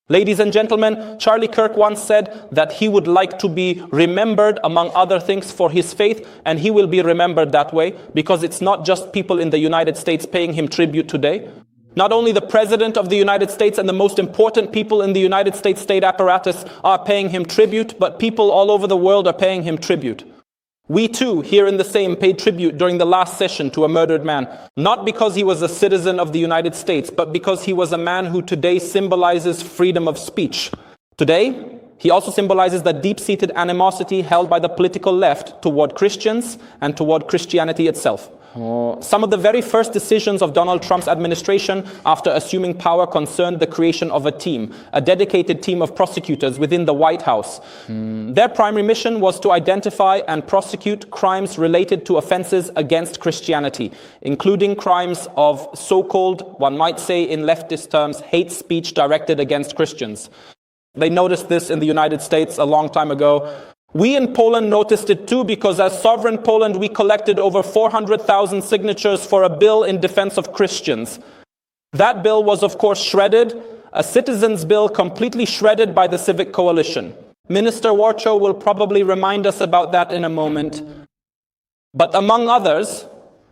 Ladies and gentlemen, Charlie Kirk once said that he would like to be remembered, among other things, for his faith, and he will be remembered that way, because it's not just people in the United States paying him tribute today. Not only the President of the United States and the most important people in the United States state apparatus are paying him tribute, but people all over the world are paying him tribute. We too, here in the same, paid tribute during the last session to a murdered man, not because he was a citizen of the United States, but because he was a man who today symbolizes freedom of speech. Today, he also symbolizes the deep-seated animosity held by the political left toward Christians and toward Christianity itself. Some of the very first decisions of Donald Trump's administration after assuming power concerned the creation of a team, a dedicated team of prosecutors within the White House. Their primary mission was to identify and prosecute crimes related to offenses against Christianity, including crimes of so-called, one might say in leftist terms, hate speech directed against Christians. They noticed this in the United States a long time ago. We in Poland noticed it too, because as sovereign Poland, we collected over 400,000 signatures for a bill in defense of Christians. That bill was, of course, shredded, a citizens' bill completely shredded by the Civic Coalition. Minister Warchow will probably remind us about that in a moment. But among others,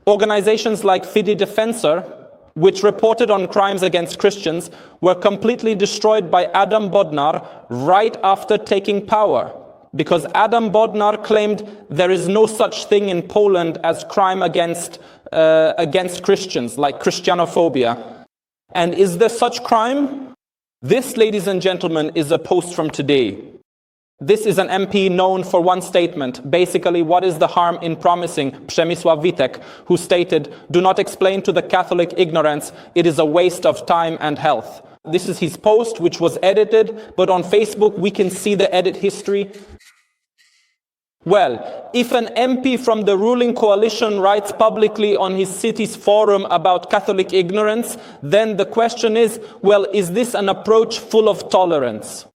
organizations like Fide Defensor, which reported on crimes against Christians, were completely destroyed by Adam Bodnar right after taking power. Because Adam Bodnar claimed there is no such thing in Poland as crime against Christians, like Christianophobia. And is there such crime? This, ladies and gentlemen, is a post from today. This is an MP known for one statement. Basically, what is the harm in promising? Przemysław Witek, who stated, "Do not explain to the Catholic ignorance, it is a waste of time and health." This is his post, which was edited, but on Facebook we can see the edit history. Well, if an MP from the ruling coalition writes publicly on his city's forum about Catholic ignorance, then the question is, well, is this an approach full of tolerance?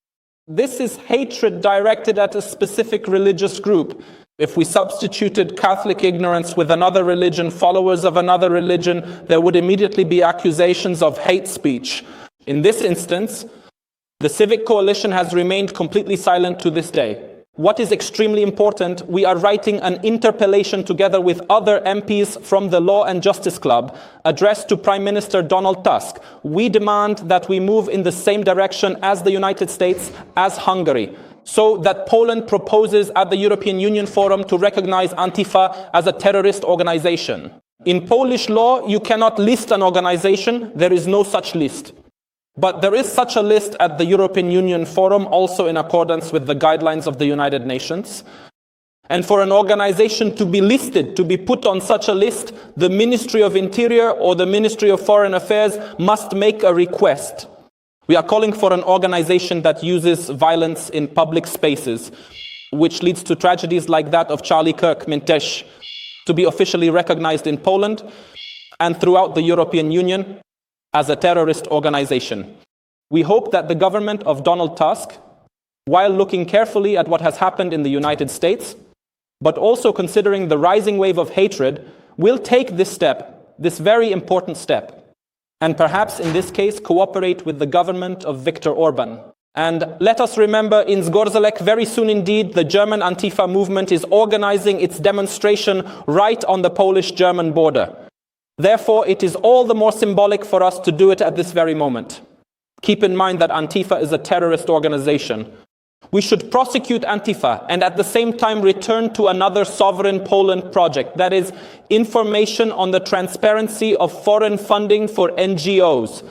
This is hatred directed at a specific religious group. If we substituted Catholic ignorance with another religion, followers of another religion, there would immediately be accusations of hate speech. In this instance, the Civic Coalition has remained completely silent to this day. What is extremely important, we are writing an interpellation together with other MPs from the Law and Justice Club, addressed to Prime Minister Donald Tusk. We demand that we move in the same direction as the United States, as Hungary, so that Poland proposes at the European Union Forum to recognize Antifa as a terrorist organization. In Polish law, you cannot list an organization. There is no such list. But there is such a list at the European Union Forum, also in accordance with the guidelines of the United Nations. And for an organization to be listed, to be put on such a list, the Ministry of Interior or the Ministry of Foreign Affairs must make a request. We are calling for an organization that uses violence in public spaces, which leads to tragedies like that of Charlie Kirk Mintesh, to be officially recognized in Poland and throughout the European Union as a terrorist organization. We hope that the government of Donald Tusk, while looking carefully at what has happened in the United States, but also considering the rising wave of hatred, will take this step, this very important step, and perhaps in this case cooperate with the government of Viktor Orban. And let us remember, in Zgorzelec, very soon indeed, the German Antifa movement is organizing its demonstration right on the Polish-German border. Therefore, it is all the more symbolic for us to do it at this very moment. Keep in mind that Antifa is a terrorist organization. We should prosecute Antifa and at the same time return to another sovereign Poland project, that is, information on the transparency of foreign funding for NGOs.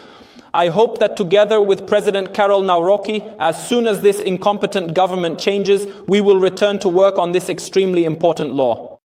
I hope that together with President Karol Nawrocki, as soon as this incompetent government changes, we will return to work on this extremely important law.